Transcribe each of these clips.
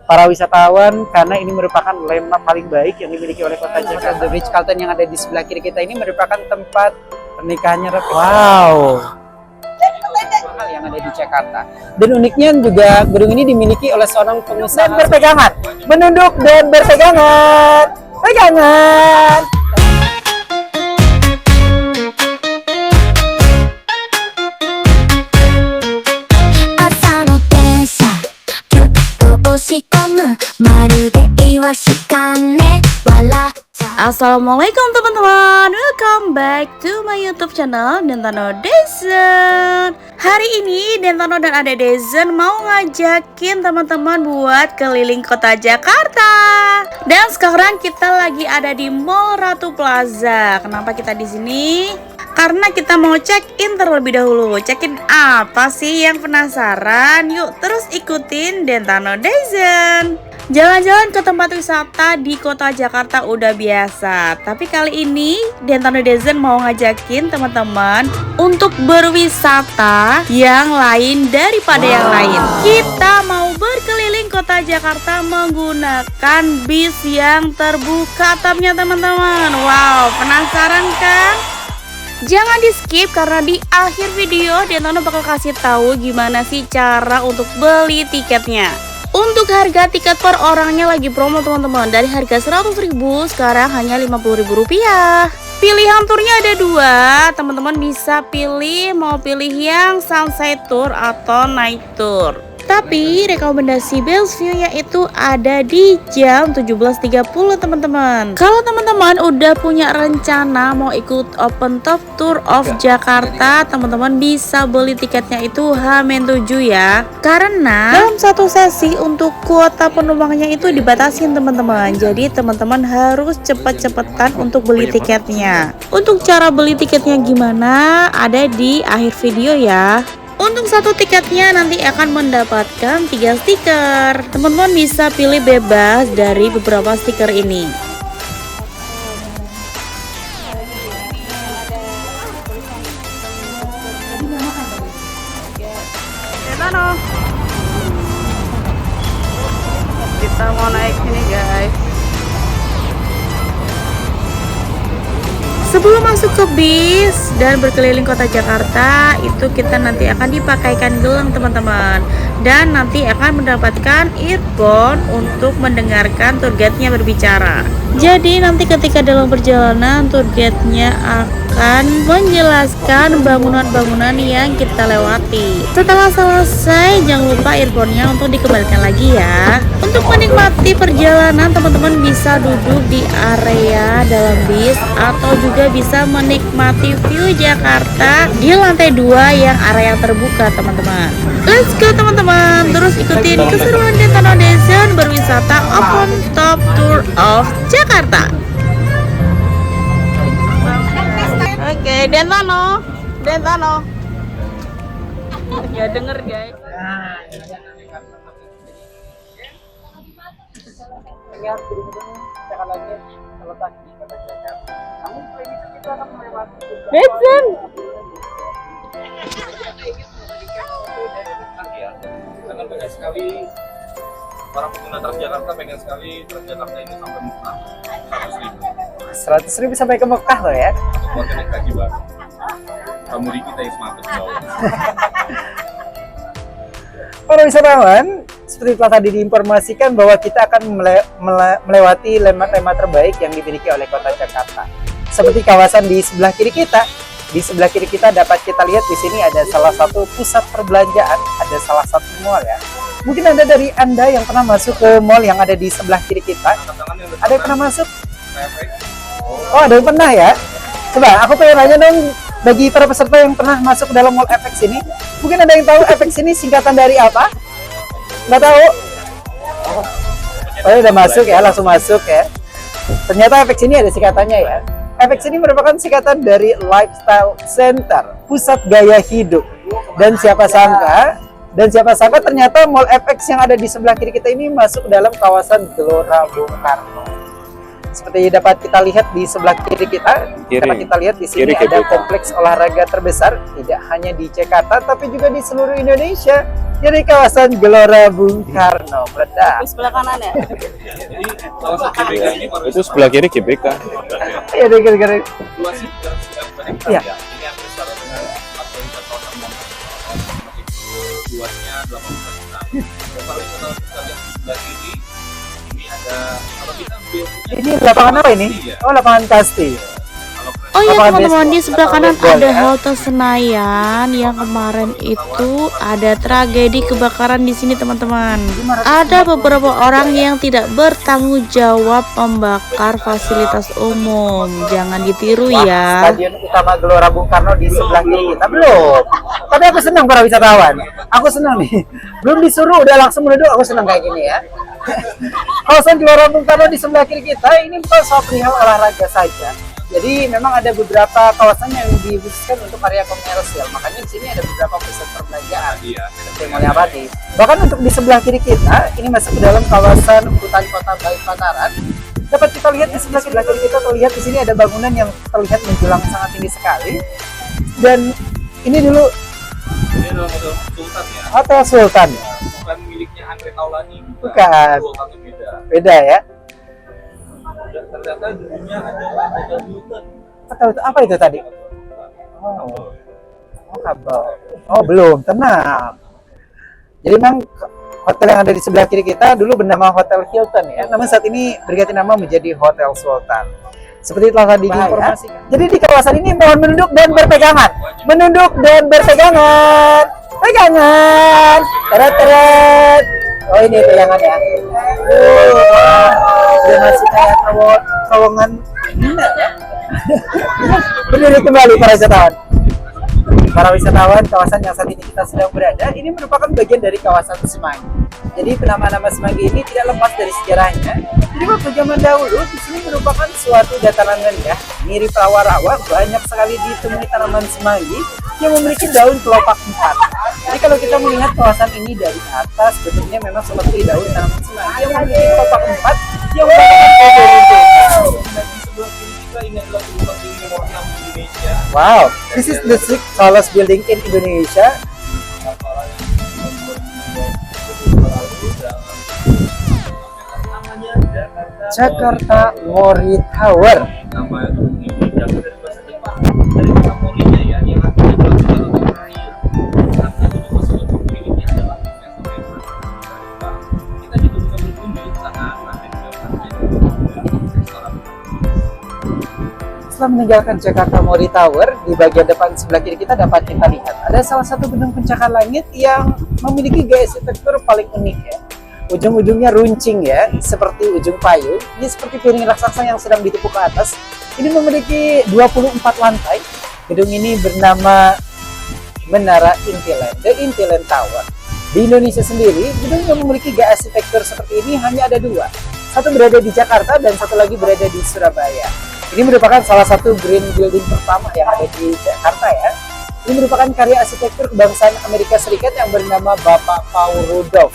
para wisatawan karena ini merupakan landmark paling baik yang dimiliki oleh kota Jakarta. The Ritz-Carlton yang ada di sebelah kiri kita ini merupakan tempat pernikahannya Raffi. Wow. Mahal yang ada di Jakarta. Dan uniknya juga gedung ini dimiliki oleh seorang pengusaha. Dan berpegangan, menunduk dan berpegangan, pegangan. Assalamualaikum teman-teman, welcome back to my YouTube channel Dentano Dezen. Hari ini Dentano dan Ade Dezen mau ngajakin teman-teman buat keliling kota Jakarta. Dan sekarang kita lagi ada di Mall Ratu Plaza. Kenapa kita di sini? Karena kita mau check-in terlebih dahulu. Check-in apa sih yang penasaran? Yuk terus ikutin Dentano Dezen. Jalan-jalan ke tempat wisata di kota Jakarta udah biasa, tapi kali ini Dentano Dezen mau ngajakin teman-teman untuk berwisata yang lain daripada yang lain. Kita mau berkeliling kota Jakarta menggunakan bis yang terbuka atapnya teman-teman. Wow, penasaran kan? Jangan di skip karena di akhir video Dentano bakal kasih tahu gimana sih cara untuk beli tiketnya. Untuk harga tiket per orangnya lagi promo teman-teman. Dari harga 100.000 sekarang hanya 50.000 rupiah. Pilihan turnya ada dua. Teman-teman bisa pilih mau pilih yang sunset tour atau night tour. Tapi rekomendasi best view-nya itu ada di jam 17.30 teman-teman. Kalau teman-teman udah punya rencana mau ikut Open Top Tour of Jakarta, teman-teman bisa beli tiketnya itu H-7 ya. Karena dalam satu sesi untuk kuota penumpangnya itu dibatasin teman-teman. Jadi teman-teman harus cepet-cepetan untuk beli tiketnya. Untuk cara beli tiketnya gimana? Ada di akhir video ya. Untuk satu tiketnya nanti akan mendapatkan 3 stiker. Teman-teman bisa pilih bebas dari beberapa stiker ini. Kita mau naik sini guys. Sebelum masuk ke bis dan berkeliling kota Jakarta, itu kita nanti akan dipakaikan gelang teman-teman. Dan nanti akan mendapatkan earphone untuk mendengarkan tour guide-nya berbicara. Jadi nanti ketika dalam perjalanan tour guide-nya akan menjelaskan bangunan-bangunan yang kita lewati. Setelah selesai jangan lupa earphone-nya untuk dikembalikan lagi ya. Untuk menikmati perjalanan teman-teman bisa duduk di area dalam bis atau juga bisa menikmati view Jakarta di lantai 2 yang area terbuka teman-teman. Let's go teman-teman, terus ikutin keseruan Dentano Dezen berwisata Open Top Tour of Jakarta. Oke, Dentano. Ya denger guys. Ingat gedung-gedung jangan lagi terletak di kota Jakarta. Namun selain itu kita akan melewati Dezen. Sangat banyak sekali para pengguna Transjakarta pengen sekali Transjakarta ini sampai Mekah 100.000 sampai ke Mekah loh ya. buat naik haji baru. Pamuri kita yang semakin jauh. Para wisatawan, seperti telah tadi diinformasikan bahwa kita akan melewati landmark-landmark terbaik yang dimiliki oleh kota Jakarta. Seperti kawasan di sebelah kiri kita. Di sebelah kiri kita dapat kita lihat di sini ada salah satu pusat perbelanjaan, ada salah satu mall ya. Mungkin ada dari Anda yang pernah masuk ke mall yang ada di sebelah kiri kita. Ada yang pernah masuk? Oh, ada yang pernah ya? Coba aku pengen nanya dong bagi para peserta yang pernah masuk ke dalam mall FX ini. Mungkin ada yang tahu FX ini singkatan dari apa? Nggak tahu? Oh, udah masuk ya, langsung masuk ya. Ternyata FX ini ada singkatannya ya. FX ini merupakan singkatan dari Lifestyle Center, pusat gaya hidup. Dan siapa sangka ternyata Mall FX yang ada di sebelah kiri kita ini masuk ke dalam kawasan Gelora Bung Karno. Seperti dapat kita lihat di sebelah kiri kita, dapat kita lihat di sini ada kompleks olahraga terbesar tidak hanya di Jakarta tapi juga di seluruh Indonesia. Jadi kawasan Gelora Bung Karno meledak. Di sebelah kanan ya. Jadi kawasan GBK ini Itu sebelah kiri GBK. Iya deh gara-gara. luasnya 309 hektar Iya. ya. Ini hampir setara dengan pariwisata kawasan Monas. Luasnya 18 hektar. Dan pariwisata kita lihat di sebelah kiri ini ada kalau kita ambil Ini lapangan apa ini? Oh, lapangan kasti. Oh iya Lapangan teman-teman, di baseball, sebelah kanan lapangan ada baseball, ya. halte Senayan yang kemarin itu ada tragedi kebakaran di sini teman-teman. Ada beberapa orang yang tidak bertanggung jawab membakar fasilitas umum. Jangan ditiru Wah, ya. Stadion utama Gelora Bung Karno di sebelah kiri kita belum. Tapi aku senang para wisatawan. Aku senang nih. Belum disuruh udah langsung menuju. Aku senang kayak gini ya. Kawasan Gelora Bung Karno di sebelah kiri kita ini bukan soal perihal olahraga saja. Jadi memang ada beberapa kawasan yang dikhususkan untuk area komersial. Makanya di sini ada beberapa pusat perbelanjaan. Iya. Seperti Mulyawati. Bahkan untuk di sebelah kiri kita ini masuk ke dalam kawasan hutan kota Balikpapan. Dapat kita lihat di sebelah kiri kita terlihat di sini ada bangunan yang terlihat menjulang sangat tinggi sekali. Dan ini dulu Ini adalah model Sultan ya. Hotel Sultan. Bukan miliknya Andre Taulani. Bukan. Sultan itu beda. Beda ya. Dan ternyata dulunya adalah Hotel Hilton. Hotel itu apa itu tadi? Oh, oh kabel. Oh belum, tenang. Jadi memang hotel yang ada di sebelah kiri kita dulu bernama Hotel Hilton ya. Namun saat ini berganti nama menjadi Hotel Sultan. Seperti telah tadi diinformasikan. Jadi di kawasan ini mohon menunduk dan berpegangan. Menunduk dan berpegangan. Pegangan. Teret-teret. Oh ini pegangan ya. Udah masih kayak terowongan Indah ya. Berdiri kembali para wisatawan. Para wisatawan, kawasan yang saat ini kita sedang berada ini merupakan bagian dari kawasan Semanggi. Jadi nama-nama Semanggi ini tidak lepas dari sejarahnya. Jadi waktu zaman dahulu di sini merupakan suatu dataran rendah, mirip rawa-rawa, banyak sekali ditemui tanaman semanggi yang memiliki daun kelopak 4. Jadi kalau kita melihat kawasan ini dari atas, bentuknya memang seperti daun tanaman semanggi yang memiliki kelopak 4 yang merupakan Dan di sebelah kiri kita ini adalah gedung tinggi nomor 6 di Indonesia. wow, this is the sixth tallest building in Indonesia. Jakarta Mori Tower. Nama ini diambil dari bahasa Jepang, dari kata morinya ya, yang artinya adalah jembatan terakhir. Artinya gedung tersebut miliknya adalah investor yang sangat besar. Kita juga bisa berkunjung ke sana, nanti juga restoran. Setelah meninggalkan Jakarta Mori Tower, di bagian depan sebelah kiri kita dapat kita lihat ada salah satu gedung pencakar langit yang memiliki gaya arsitektur paling unik ya. Ujung-ujungnya runcing ya, seperti ujung payung. Ini seperti piring raksasa yang sedang ditepuk ke atas. Ini memiliki 24 lantai. Gedung ini bernama Menara Intiland, The Intiland Tower. Di Indonesia sendiri, gedung yang memiliki gaya arsitektur seperti ini hanya ada dua. Satu berada di Jakarta dan satu lagi berada di Surabaya. Ini merupakan salah satu green building pertama yang ada di Jakarta ya. Ini merupakan karya arsitektur kebangsaan Amerika Serikat yang bernama Bapak Paul Rudolph.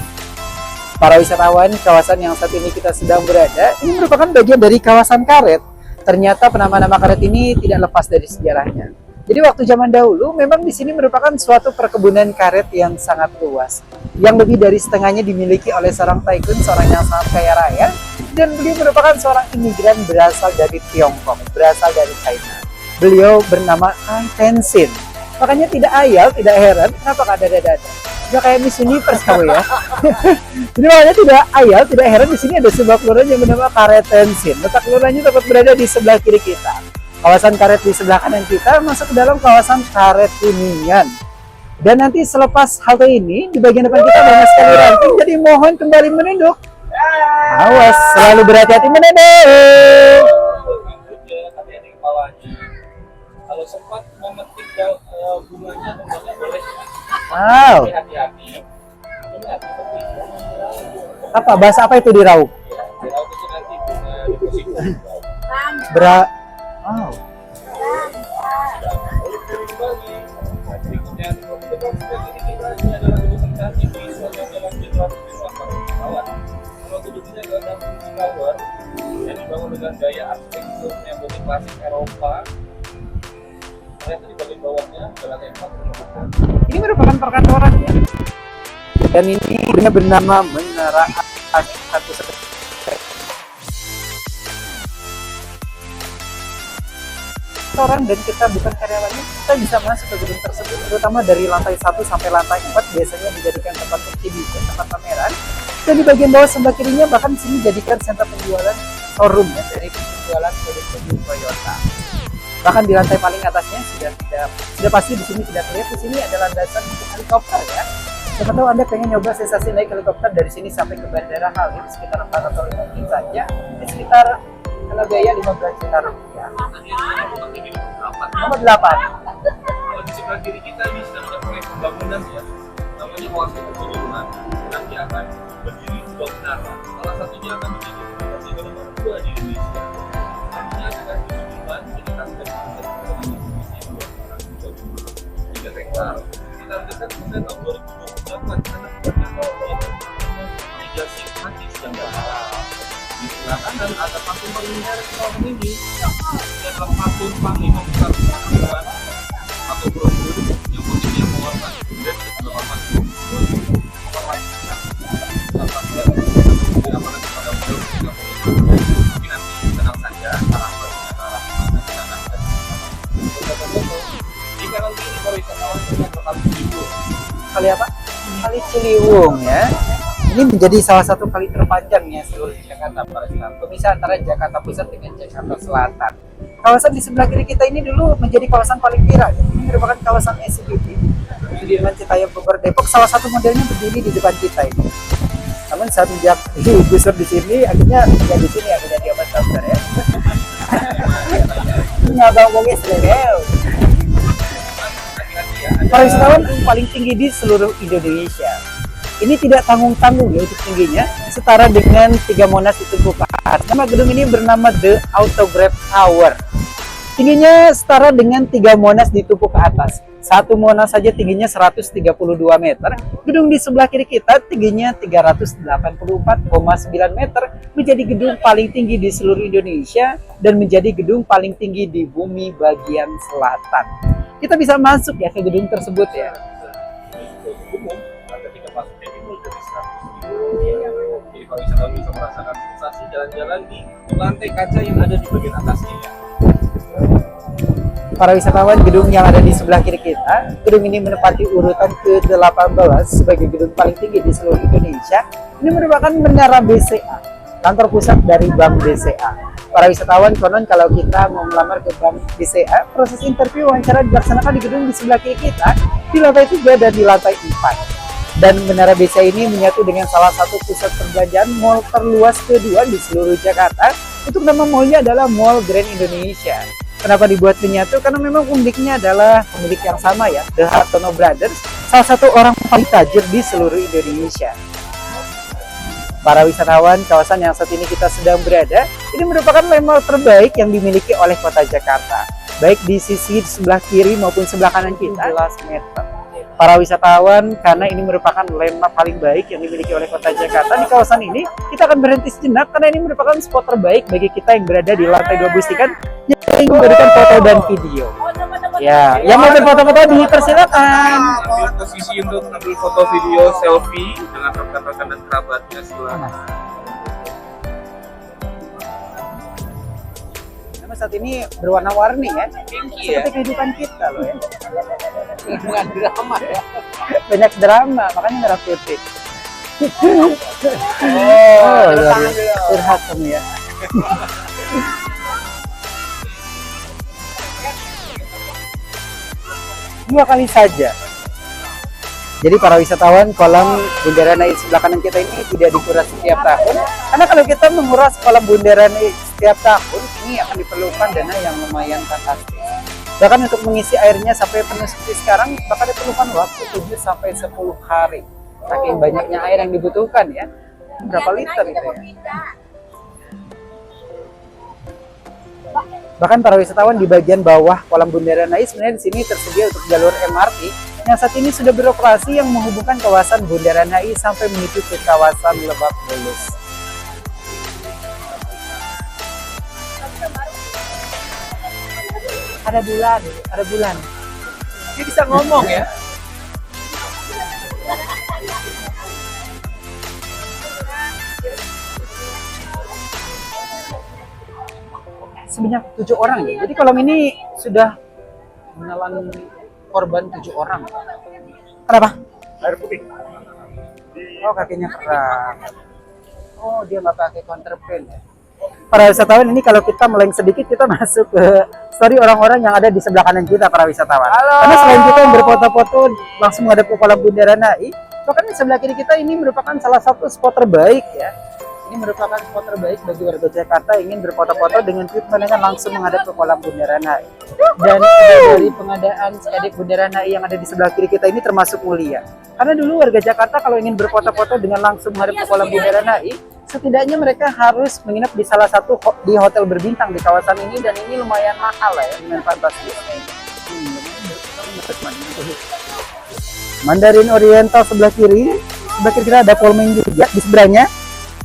Para wisatawan, kawasan yang saat ini kita sedang berada, ini merupakan bagian dari kawasan karet. Ternyata nama-nama karet ini tidak lepas dari sejarahnya. Jadi waktu zaman dahulu, memang di sini merupakan suatu perkebunan karet yang sangat luas. Yang lebih dari setengahnya dimiliki oleh seorang tycoon, seorang yang sangat kaya raya. Dan beliau merupakan seorang imigran berasal dari Tiongkok, berasal dari China. Beliau bernama Kang Tenzin. Makanya tidak ayal, tidak heran, kenapa ada dada-dada. Udah kayak Miss Universe kamu ya. Jadi makanya tidak ayal, tidak heran di sini ada sebuah kelurahan yang bernama Karet Tenzin. Letak kelurahannya tepat berada di sebelah kiri kita. Kawasan karet di sebelah kanan kita masuk ke dalam kawasan Karet Kuningan. Dan nanti selepas halte ini di bagian depan kita banyak sekali ranting. Jadi mohon kembali menunduk. Awas, selalu berhati-hati menunduk. Hati-hati kepalanya. Kalau sempat memetik bunganya, boleh. Wow. Hati-hati. Apa bahasa apa itu diraup? Diraup itu nanti bunga deposito. Wow. Berikutnya, ini adalah gedung tercantik di sepanjang Jalan Jenderal Sudirman Balikpapan. Kalau gedungnya adalah fungsi tower yang dibangun dengan gaya arsitektur yang klasik Eropa. Ternyata di bagian bawahnya adalah tempat. Ini merupakan perkantoran ya. Dan ini bernama Menara Satu orang dan kita bukan karyawannya, kita bisa masuk ke gedung tersebut, terutama dari lantai 1 sampai lantai 4 biasanya dijadikan tempat exhibition, tempat pameran. Dan di bagian bawah sebelah kirinya bahkan di sini dijadikan sentra penjualan showroom ya, dari penjualan produk-produk Toyota. Bahkan di lantai paling atasnya sudah pasti di sini tidak terlihat, di sini ada landasan untuk helikopter ya. Siapa tahu Anda pengen nyoba sensasi naik helikopter dari sini sampai ke Bandara Halim sekitar 4 atau 5 menit saja, di sekitar kalau biaya 15 juta rupiah. Nomor 8. Kalau di sebelah kiri kita ini sedang ada proyek pembangunan ya, namanya Oasis Pegunungan. Nanti akan berdiri 2 menara. Salah satunya akan menjadi lokasi nomor 2 di Indonesia. Artinya akan ditujukan meningkatkan kesejahteraan Indonesia 3 hektar. Kita targetkan sampai tahun 2028 karena ternyata mitigasi krisis yang berharap. Di sebelah kanan ada patung militer tahun ini dan adalah patung panglima besar perang atau Borobudur yang posisinya menghormat dan menghormat tapi nanti tenang saja arah di kanan kiri kalau wisatawan kita bakal Kali apa? Kali Ciliwung ya. Ini menjadi salah satu kali terpanjang ya seluruh Jakarta pada saat pemisah antara Jakarta Pusat dengan Jakarta Selatan. Kawasan di sebelah kiri kita ini dulu menjadi kawasan paling viral. Ini merupakan kawasan SCBD. Sudirman, Citayam, Bogor, Depok. Salah satu modelnya berdiri di depan kita ini. Namun saat sejak digusur di sini, akhirnya ya di sini akhirnya di obat dokter ya. Ini abang Bogis level. Para wisatawan paling tinggi di seluruh Indonesia. Ini tidak tanggung-tanggung ya untuk tingginya, setara dengan 3 Monas di Tugu Pahat. Nama gedung ini bernama The Autograph Tower. Tingginya setara dengan 3 Monas di tubuh ke atas. Satu Monas saja tingginya 132 meter. Gedung di sebelah kiri kita tingginya 384,9 meter, menjadi gedung paling tinggi di seluruh Indonesia dan menjadi gedung paling tinggi di bumi bagian selatan. Kita bisa masuk ya ke gedung tersebut ya. Jadi kalau wisatawan bisa merasakan sensasi jalan-jalan di lantai kaca yang ada di bagian atasnya ya. Para wisatawan, gedung yang ada di sebelah kiri kita, gedung ini menempati urutan ke-18 sebagai gedung paling tinggi di seluruh Indonesia. Ini merupakan Menara BCA, kantor pusat dari Bank BCA. Para wisatawan, konon kalau kita mau melamar ke Bank BCA, proses interview wawancara dilaksanakan di gedung di sebelah kiri kita, di lantai 3 dan di lantai 4. Dan Menara BCA ini menyatu dengan salah satu pusat perbelanjaan mall terluas kedua di seluruh Jakarta. Untuk nama mallnya adalah Mall Grand Indonesia. Kenapa dibuat menyatu? Karena memang uniknya adalah pemilik yang sama ya, The Hartono Brothers, salah satu orang paling tajir di seluruh Indonesia. Para wisatawan, kawasan yang saat ini kita sedang berada, ini merupakan landmark terbaik yang dimiliki oleh kota Jakarta. Baik di sisi sebelah kiri maupun sebelah kanan kita, 11 meter. Para wisatawan, karena ini merupakan landmark paling baik yang dimiliki oleh kota Jakarta, di kawasan ini kita akan berhenti sejenak karena ini merupakan spot terbaik bagi kita yang berada di lantai 12 kan, yang ingin memberikan foto dan video. Ya, yang mau berfoto-foto dipersilakan. Ambil posisi untuk ambil foto video selfie dengan rekan-rekan dan kerabatnya silakan. Nama saat ini berwarna-warni ya, Pinky ya. seperti kehidupan kita loh ya. Dengan drama ya. Banyak drama, makanya merah putih. Oh, luar biasa. Curhat kamu ya. Dua kali saja. Jadi para wisatawan, kolam Bundaran HI sebelah kanan kita ini tidak dikuras setiap tahun. Karena kalau kita menguras kolam Bundaran HI setiap tahun, ini akan diperlukan dana yang lumayan fantastis. Bahkan untuk mengisi airnya sampai penuh seperti sekarang, bakal diperlukan waktu 7 sampai 10 hari. Saking banyaknya air yang dibutuhkan ya. Berapa liter itu ya? Bahkan para wisatawan di bagian bawah kolam Bundaran HI sebenarnya di sini tersedia untuk jalur MRT yang saat ini sudah beroperasi yang menghubungkan kawasan Bundaran HI sampai menuju ke kawasan Lebak Bulus. Ada bulan. Dia bisa ngomong ya. sebanyak 7 orang ya. Jadi kolam ini sudah menelan korban 7 orang. Kenapa? Air putih. Oh, kakinya keram. Oh, dia nggak pakai counterpane ya. Para wisatawan, ini kalau kita meleng sedikit, kita masuk ke story orang-orang yang ada di sebelah kanan kita, para wisatawan. Halo. Karena selain kita yang berfoto-foto langsung menghadap ke kolam Bundaran HI, bahkan di sebelah kiri kita ini merupakan salah satu spot terbaik ya. Ini merupakan spot terbaik bagi warga Jakarta yang ingin berfoto-foto dengan view pemandangan langsung menghadap ke kolam Bundaran HI. Dan dari pengadaan Skydek Bundaran HI yang ada di sebelah kiri kita ini termasuk mulia. Karena dulu warga Jakarta kalau ingin berfoto-foto dengan langsung menghadap ke kolam Bundaran HI, setidaknya mereka harus menginap di salah satu di hotel berbintang di kawasan ini, dan ini lumayan mahal lah ya, dengan fantastis. Mandarin Oriental sebelah kiri kita ada Pullman juga di sebelahnya.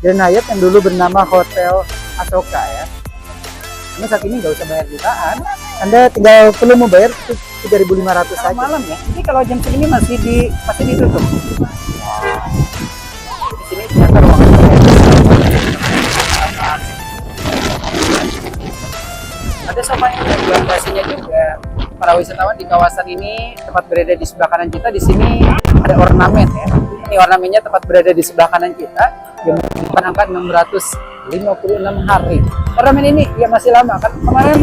Dan Hyatt yang dulu bernama Hotel Asoka ya. Ini saat ini nggak usah bayar jutaan, Anda tinggal perlu mau bayar 3.500 saja. Malam ya. Jadi kalau jam segini masih ditutup. Di sini ternyata ruangan ada sofa yang buat basinya juga. Para wisatawan di kawasan ini tepat berada di sebelah kanan kita. Di sini ada ornamen ya. Ini ornamennya tepat berada di sebelah kanan kita yang menyimpan angka 656 hari. Ornamen ini ya masih lama kan. Kemarin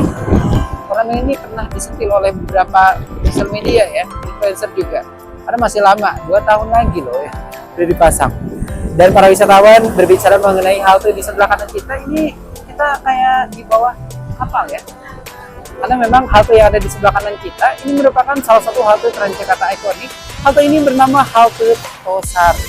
ornamen ini pernah disentil oleh beberapa sosial media ya, influencer juga. Karena masih lama, 2 tahun lagi loh ya, sudah dipasang. Dan para wisatawan berbicara mengenai halte di sebelah kanan kita, ini kita kayak di bawah kapal ya. Karena memang halte yang ada di sebelah kanan kita ini merupakan salah satu halte Transjakarta ikonik. Halte ini bernama Halte Tosari.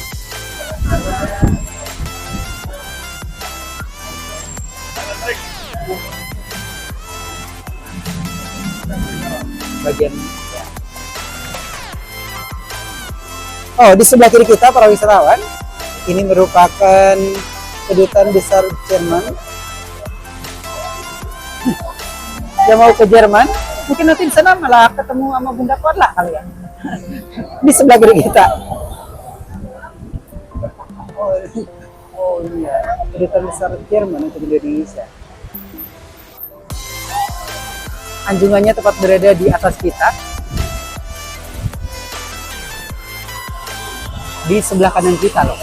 Bagian ya. Oh, di sebelah kiri kita para wisatawan, ini merupakan kedutaan besar Jerman. Yang mau ke Jerman, mungkin nanti di sana malah ketemu sama Bunda Korla kali ya. Di sebelah kiri kita. Oh iya, kedutaan besar Jerman untuk Indonesia. Anjungannya tepat berada di atas kita. Di sebelah kanan kita loh.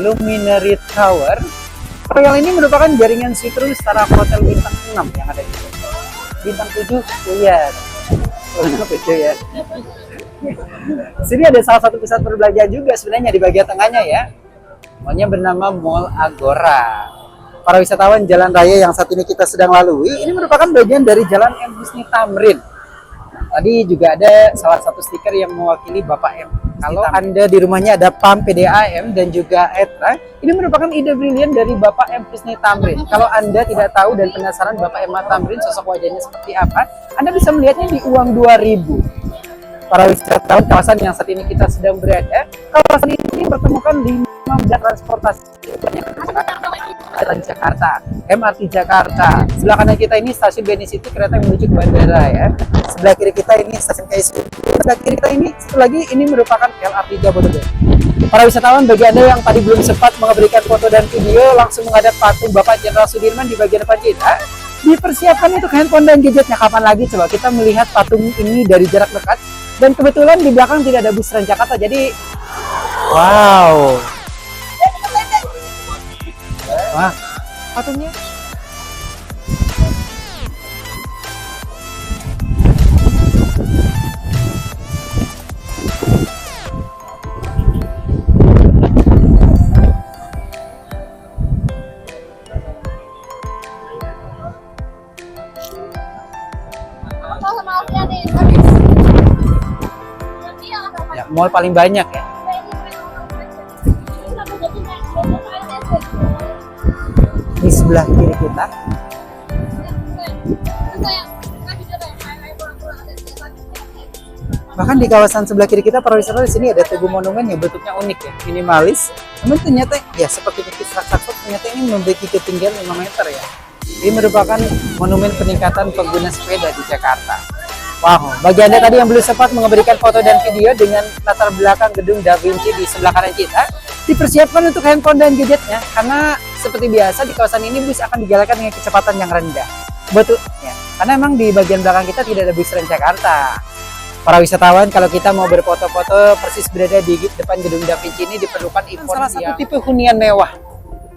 Luminary Tower. Hotel ini merupakan jaringan see-through setara hotel bintang 6 yang ada di sini. Bintang 7 lihat. Oh, ya. Sini ada salah satu pusat perbelanjaan juga sebenarnya di bagian tengahnya ya. Mallnya bernama Mall Agora. Para wisatawan, jalan raya yang saat ini kita sedang lalui ini merupakan bagian dari Jalan M. Husni Tamrin. Tadi juga ada salah satu stiker yang mewakili Bapak M. Kalau Anda di rumahnya ada PAM, PDAM, dan juga ETRA, ini merupakan ide brilian dari Bapak M. Husni Tamrin. Kalau Anda tidak tahu dan penasaran Bapak M. Tamrin sosok wajahnya seperti apa, Anda bisa melihatnya di uang 2.000. Para wisatawan, kawasan yang saat ini kita sedang berada, kawasan ini pertemukan 5 moda transportasi Transjakarta, MRT Jakarta. Sebelah kanan kita ini stasiun Beni City, kereta yang menuju ke bandara ya. Sebelah kiri kita ini stasiun KSU. Sebelah kiri kita ini satu lagi ini merupakan LRT Jabodebek. Para wisatawan, bagi Anda yang tadi belum sempat memberikan foto dan video, langsung menghadap patung Bapak Jenderal Sudirman di bagian depan kita. Dipersiapkan untuk handphone dan gadgetnya. Kapan lagi coba kita melihat patung ini dari jarak dekat. Dan kebetulan di belakang tidak ada bus Transjakarta, jadi wow. Wah, patungnya. Ya, mall paling banyak ya. Di sebelah kiri kita bahkan di kawasan sebelah kiri kita para wisatawan, di sini ada tugu monumen yang bentuknya unik ya, minimalis, namun ternyata ya seperti bukit raksasa, ternyata ini memiliki ketinggian 5 meter ya. Ini merupakan monumen peningkatan pengguna sepeda di Jakarta. Wow, bagi Anda tadi yang belum sempat memberikan foto dan video dengan latar belakang gedung Da Vinci di sebelah kanan kita, dipersiapkan untuk handphone dan gadgetnya, karena seperti biasa di kawasan ini bus akan dijalankan dengan kecepatan yang rendah. Betul, ya, karena memang di bagian belakang kita tidak ada bus Transjakarta. Para wisatawan, kalau kita mau berfoto-foto persis berada di depan gedung Da Vinci ini diperlukan import salah satu tipe hunian mewah.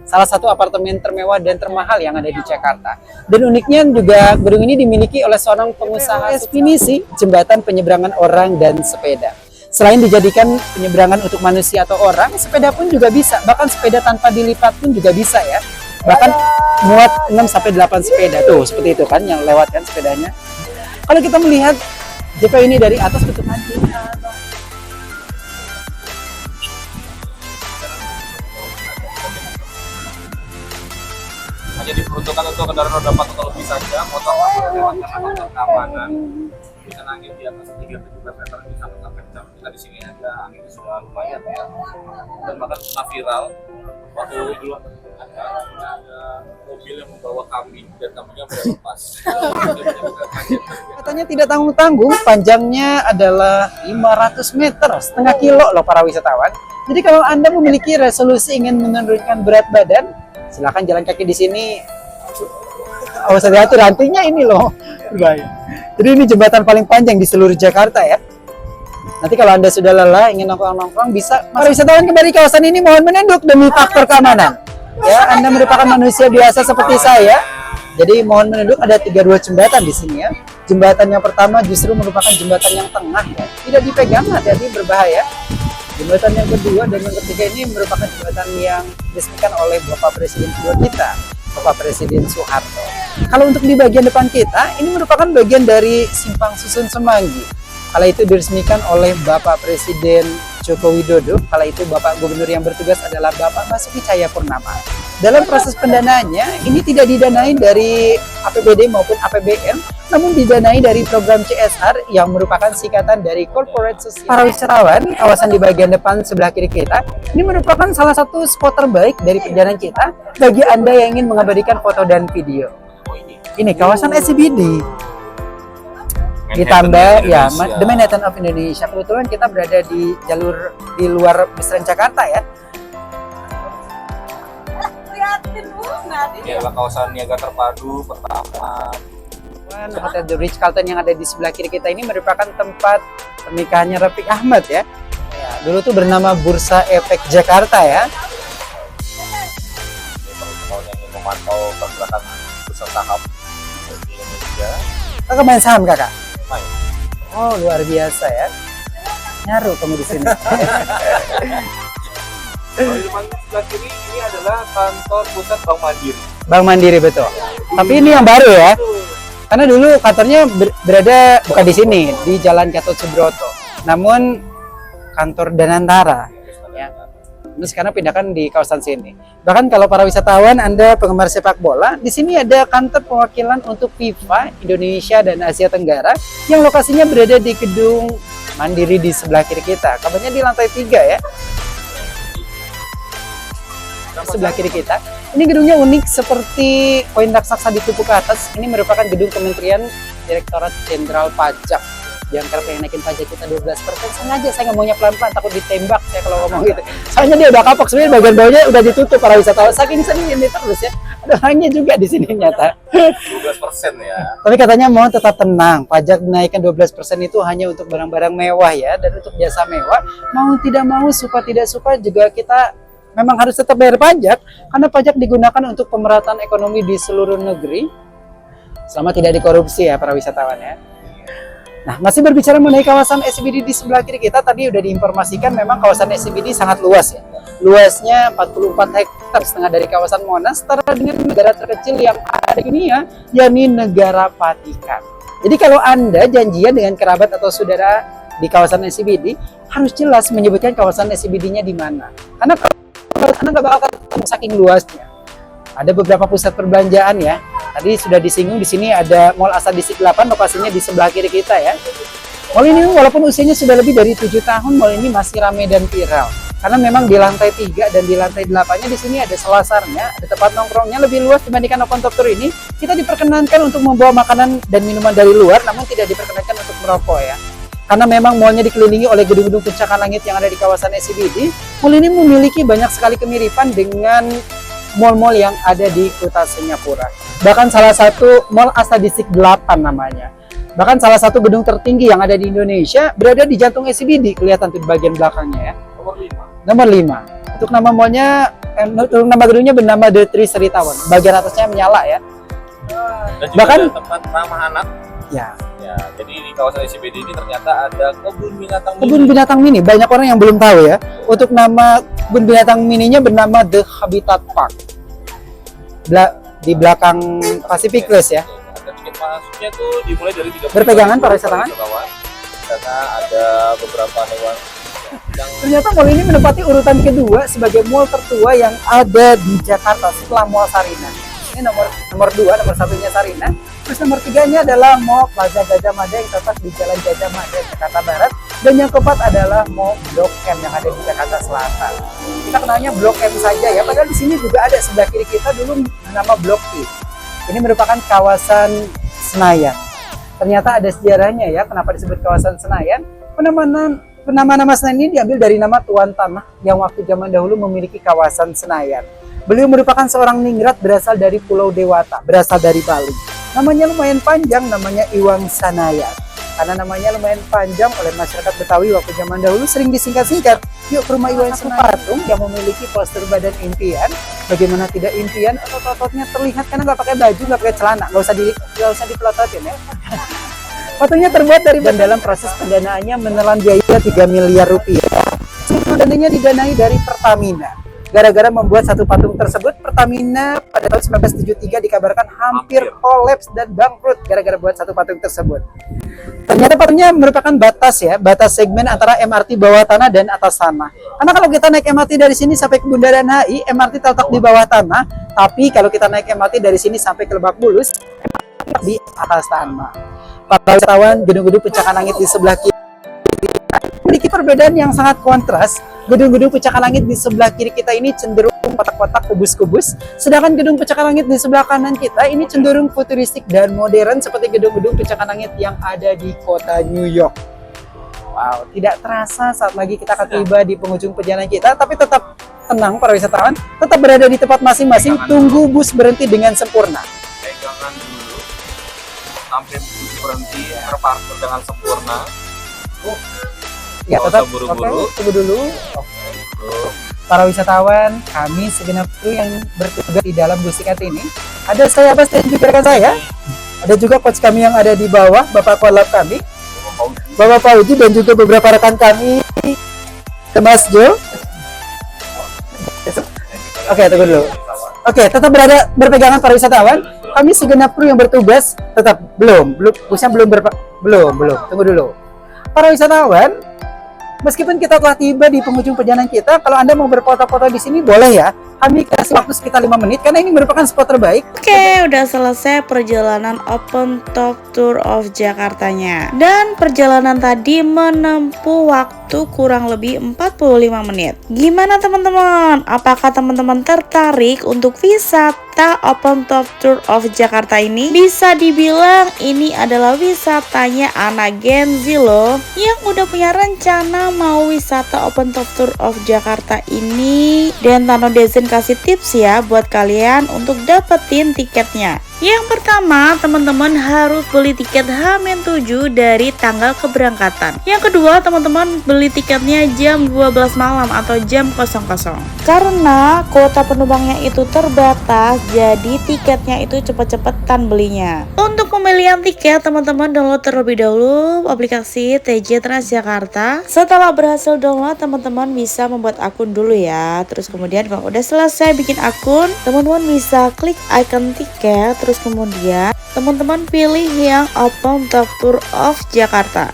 Salah satu apartemen termewah dan termahal yang ada di Jakarta. Dan uniknya juga gedung ini dimiliki oleh seorang pengusaha definisi jembatan penyeberangan orang dan sepeda. Selain dijadikan penyeberangan untuk manusia atau orang, sepeda pun juga bisa. Bahkan sepeda tanpa dilipat pun juga bisa ya. Bahkan muat 6-8 sepeda. Tuh, seperti itu kan yang lewat kan sepedanya. Kalau kita melihat JP ini dari atas bentuk maju. Hanya diperuntukkan untuk kendaraan roda 4 atau lebih saja, motor lewat karena keamanan. Bisa angin di atas 3-17 meter bisa tetap kencang. Kita di sini ada angin sudah lumayan ya. Dan bahkan pernah viral waktu dulu ada mobil yang membawa kambing dan kambingnya berlepas. Katanya tidak tanggung-tanggung, panjangnya adalah 500 meter, setengah kilo loh para wisatawan. Jadi kalau Anda memiliki resolusi ingin menurunkan berat badan, silakan jalan kaki di sini. Awas hati-hati, rantingnya ini loh. Berbahaya. Jadi ini jembatan paling panjang di seluruh Jakarta ya. Nanti kalau Anda sudah lelah ingin nongkrong-nongkrong bisa. Para wisatawan kembali kawasan ini mohon menunduk demi faktor keamanan. Ya, Anda merupakan manusia biasa seperti saya. Jadi mohon menunduk, ada 32 jembatan di sini ya. Jembatan yang pertama justru merupakan jembatan yang tengah ya. Tidak dipegang, hati-hati berbahaya. Jembatan yang kedua dan yang ketiga ini merupakan jembatan yang diresmikan oleh Bapak Presiden kedua kita, Bapak Presiden Soeharto. Kalau untuk di bagian depan kita, ini merupakan bagian dari Simpang Susun Semanggi. Kala itu diresmikan oleh Bapak Presiden Joko Widodo. Kala itu Bapak Gubernur yang bertugas adalah Bapak Basuki Cahayapurnama. Dalam proses pendanaannya, ini tidak didanai dari APBD maupun APBN, namun didanai dari program CSR yang merupakan singkatan dari Corporate Social. Para wisatawan, kawasan di bagian depan sebelah kiri kita, ini merupakan salah satu spot terbaik dari perjalanan kita bagi Anda yang ingin mengabadikan foto dan video. Ini kawasan SCBD. Ditambah ya The Manhattan of Indonesia. Kebetulan kita berada di jalur di luar bus Transjakarta ya. Ini adalah kawasan niaga terpadu pertama. Hotel The Ritz-Carlton yang ada di sebelah kiri kita ini merupakan tempat pernikahannya Rafiq Ahmad ya. Ya, dulu tuh bernama Bursa Efek Jakarta ya. Kalau yang ingin memantau pergerakan bursa saham di Indonesia, Kakak main saham kakak? main. Oh luar biasa ya. Nyaru kamu di sini. Kalau di depan sebelah kiri ini adalah kantor pusat Bank Mandiri. Bank Mandiri betul. Tapi ini yang baru ya. Karena dulu kantornya berada bukan di sini, di Jalan Gatot Subroto. Namun kantor Danantara ya. Ini sekarang pindahkan di kawasan sini. Bahkan kalau para wisatawan Anda penggemar sepak bola, di sini ada kantor perwakilan untuk FIFA Indonesia dan Asia Tenggara yang lokasinya berada di gedung Mandiri di sebelah kiri kita. Kabarnya di lantai 3 ya. Sebelah kiri kita. Ini gedungnya unik seperti koin raksasa ditumpuk ke atas. Ini merupakan gedung Kementerian Direktorat Jenderal Pajak. Yang kerap yang naikin pajak kita 12%. Sengaja saya ngomongnya pelan-pelan, takut ditembak saya kalau ngomong gitu. Soalnya dia udah kapok, sebenarnya bagian bawahnya udah ditutup para wisatawan. Saking sering ini terus ya. Ada orangnya juga di sini nyata. 12% ya. Tapi katanya mohon tetap tenang. Pajak dinaikkan 12% itu hanya untuk barang-barang mewah ya. Dan untuk jasa mewah, mau tidak mau, suka tidak suka juga kita memang harus tetap bayar pajak, karena pajak digunakan untuk pemerataan ekonomi di seluruh negeri selama tidak dikorupsi ya para wisatawan ya. Nah, masih berbicara mengenai kawasan SCBD di sebelah kiri kita, tadi udah diinformasikan memang kawasan SCBD sangat luas ya. Luasnya 44 hektar, setengah dari kawasan Monas, setara dengan negara terkecil yang ada di dunia, yakni negara Vatikan. Jadi kalau Anda janjian dengan kerabat atau saudara di kawasan SCBD, harus jelas menyebutkan kawasan SCBD-nya di mana. Karena kalau Anda nggak bakal ketemu saking luasnya. Ada beberapa pusat perbelanjaan ya. Tadi sudah disinggung, di sini ada Mall Asa District 8, lokasinya di sebelah kiri kita ya. Mall ini walaupun usianya sudah lebih dari 7 tahun, mall ini masih ramai dan viral. Karena memang di lantai 3 dan di lantai 8-nya di sini ada selasarnya, ada tempat nongkrongnya lebih luas dibandingkan open top tour ini. Kita diperkenankan untuk membawa makanan dan minuman dari luar, namun tidak diperkenankan untuk merokok ya. Karena memang mallnya dikelilingi oleh gedung-gedung pencakar langit yang ada di kawasan SCBD, mall ini memiliki banyak sekali kemiripan dengan mall-mall yang ada di Kota Singapura. Bahkan salah satu mall Asta District 8 namanya. Bahkan salah satu gedung tertinggi yang ada di Indonesia berada di jantung SCBD, kelihatan tuh di bagian belakangnya ya. Nomor 5. Untuk nama mallnya, untuk nama gedungnya bernama The Tree Seri Tower. Bagian atasnya menyala ya. Dan juga Bahkan ada tempat ramah anak. ya, Ya, jadi di kawasan SCBD ini ternyata ada kebun binatang kebun binatang mini. Banyak orang yang belum tahu ya. Untuk nama kebun binatang mininya bernama The Habitat Park. Di belakang Pacific Place ya. Ada tiket masuknya tuh dimulai dari 30. Berpegangan para wisatawan. Karena ada beberapa hewan yang Ternyata mall ini menempati urutan kedua sebagai mall tertua yang ada di Jakarta setelah Mall Sarina. Ini nomor 2, nomor satunya Sarina. Terus nomor 3-nya adalah Mall Plaza Gajah Mada yang terletak di Jalan Gajah Mada, Jakarta Barat. Dan yang keempat adalah Mall Blok M yang ada di Jakarta Selatan. Kita kenalnya Blok M saja ya, padahal di sini juga ada sebelah kiri kita dulu bernama Blok I. Ini merupakan kawasan Senayan. Ternyata ada sejarahnya ya, kenapa disebut kawasan Senayan. Nama-nama Senayan ini diambil dari nama tuan tanah yang waktu zaman dahulu memiliki kawasan Senayan. Beliau merupakan seorang ningrat berasal dari Pulau Dewata, berasal dari Bali. Namanya lumayan panjang, namanya Iwang Sanayat. Karena namanya lumayan panjang oleh masyarakat Betawi waktu zaman dahulu sering disingkat-singkat. Yuk ke rumah Iwang Sanayat. Patung yang memiliki postur badan impian. Bagaimana tidak impian, otot-ototnya terlihat karena nggak pakai baju, nggak pakai celana. Nggak usah dipelototin ya. Patungnya terbuat dari dan dalam proses pendanaannya menelan biaya 3 miliar rupiah. Seluruh dananya didanai dari Pertamina. Gara-gara membuat satu patung tersebut, Pertamina pada tahun 1973 dikabarkan hampir kolaps dan bangkrut gara-gara buat satu patung tersebut. Ternyata patungnya merupakan batas ya, batas segmen antara MRT bawah tanah dan atas tanah. Karena kalau kita naik MRT dari sini sampai ke Bundaran HI, MRT terletak di bawah tanah. Tapi kalau kita naik MRT dari sini sampai ke Lebak Bulus, di atas tanah. Para wisatawan, gedung-gedung pencakar langit di sebelah kiri memiliki perbedaan yang sangat kontras. Gedung-gedung pencakar langit di sebelah kiri kita ini cenderung kotak-kotak, kubus-kubus, sedangkan gedung pencakar langit di sebelah kanan kita ini cenderung futuristik dan modern seperti gedung-gedung pencakar langit yang ada di kota New York. Wow, tidak terasa saat lagi kita akan tiba di penghujung perjalanan kita, tapi tetap tenang para wisatawan, tetap berada di tempat masing-masing, tunggu bus berhenti dengan sempurna. pegangan dulu sampai bus berhenti terparkir dengan sempurna. Ya, Nggak tetap usah buru-buru. Oke, tunggu dulu. Para wisatawan, kami segenap kru yang bertugas di dalam bus tiket ini. Ada saya Bas dan juga rekan saya. Ada juga coach kami yang ada di bawah, Bapak Kolab kami, Bapak Fauji dan juga beberapa rekan kami, Mas Jo. Oke, tunggu dulu. Oke, tetap berpegangan para wisatawan. Kami segenap kru yang bertugas tetap belum, busnya belum. Tunggu dulu. Para wisatawan, meskipun kita telah tiba di penghujung perjalanan kita, kalau Anda mau berfoto-foto di sini boleh ya. Kami kasih waktu sekitar 5 menit karena ini merupakan spot terbaik. Oke, udah selesai perjalanan Open Top Tour of Jakartanya. Dan perjalanan tadi menempuh waktu kurang lebih 45 menit. Gimana teman-teman? Apakah teman-teman tertarik untuk wisata Open Top Tour of Jakarta ini? Bisa dibilang ini adalah wisatanya anak Gen Z loh, yang udah punya rencana mau wisata Open Top Tour of Jakarta ini. Dan Tano Dezen kasih tips ya buat kalian untuk dapetin tiketnya. Yang pertama, teman-teman harus beli tiket H-7 dari tanggal keberangkatan. Yang kedua, teman-teman beli tiketnya jam 12 malam atau jam 00. Karena kuota penumpangnya itu terbatas, jadi tiketnya itu cepet-cepetan belinya. Untuk pemilihan tiket, teman-teman download terlebih dahulu aplikasi TJ Transjakarta. Setelah berhasil download, teman-teman bisa membuat akun dulu ya. Terus kemudian kalau udah selesai bikin akun, teman-teman bisa klik icon tiket. Terus kemudian teman-teman pilih yang Open Top Tour of Jakarta.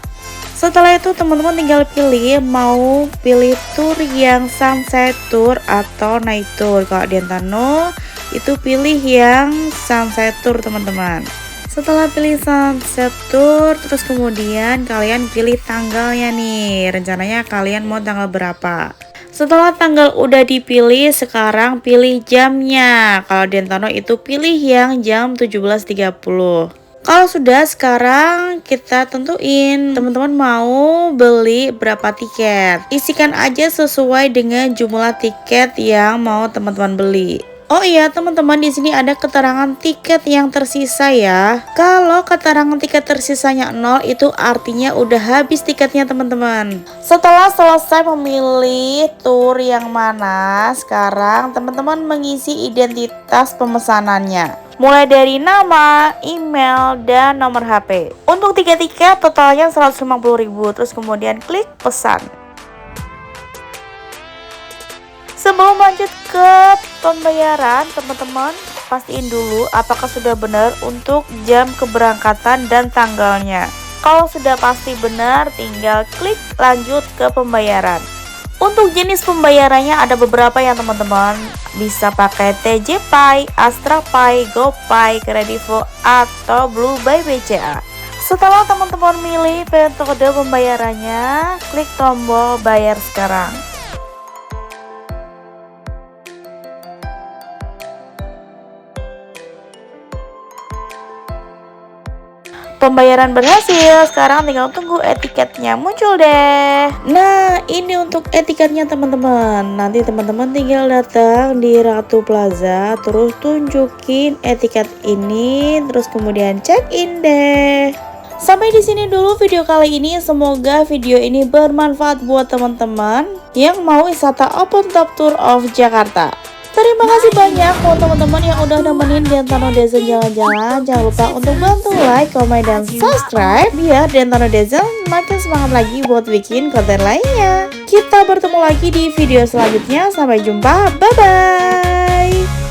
Setelah itu teman-teman tinggal pilih mau pilih tour yang sunset tour atau night tour. Kalau di Antano itu pilih yang sunset tour teman-teman. Setelah pilih sunset tour, terus kemudian kalian pilih tanggalnya nih. Rencananya kalian mau tanggal berapa? Setelah tanggal udah dipilih, sekarang pilih jamnya. Kalau Dentano itu pilih yang jam 17.30. Kalau sudah, sekarang kita tentuin teman-teman mau beli berapa tiket. Isikan aja sesuai dengan jumlah tiket yang mau teman-teman beli. Oh iya teman-teman, di sini ada keterangan tiket yang tersisa ya. Kalau keterangan tiket tersisanya 0, itu artinya udah habis tiketnya teman-teman. Setelah selesai memilih tour yang mana, sekarang teman-teman mengisi identitas pemesanannya. Mulai dari nama, email, dan nomor HP. Untuk tiket-tiket totalnya 150.000. Terus kemudian klik pesan. Sebelum lanjut ke pembayaran, teman-teman pastiin dulu apakah sudah benar untuk jam keberangkatan dan tanggalnya. Kalau sudah pasti benar, tinggal klik lanjut ke pembayaran. Untuk jenis pembayarannya ada beberapa ya teman-teman. Bisa pakai TJPay, AstraPay, GoPay, Kredivo, atau Blue by BCA. Setelah teman-teman milih metode pembayarannya, klik tombol bayar sekarang. Pembayaran berhasil, sekarang tinggal tunggu etiketnya muncul deh. Nah, ini untuk etiketnya teman-teman. Nanti teman-teman tinggal datang di Ratu Plaza, terus tunjukin etiket ini, terus kemudian check in deh. Sampai di sini dulu video kali ini. Semoga video ini bermanfaat buat teman-teman yang mau wisata Open Top Tour of Jakarta. Terima kasih banyak buat teman-teman yang udah nemenin Dentano Dezen jalan-jalan. Jangan lupa untuk bantu like, komen, dan subscribe biar Dentano Dezen makin semangat lagi buat bikin konten lainnya. Kita bertemu lagi di video selanjutnya. Sampai jumpa, bye-bye.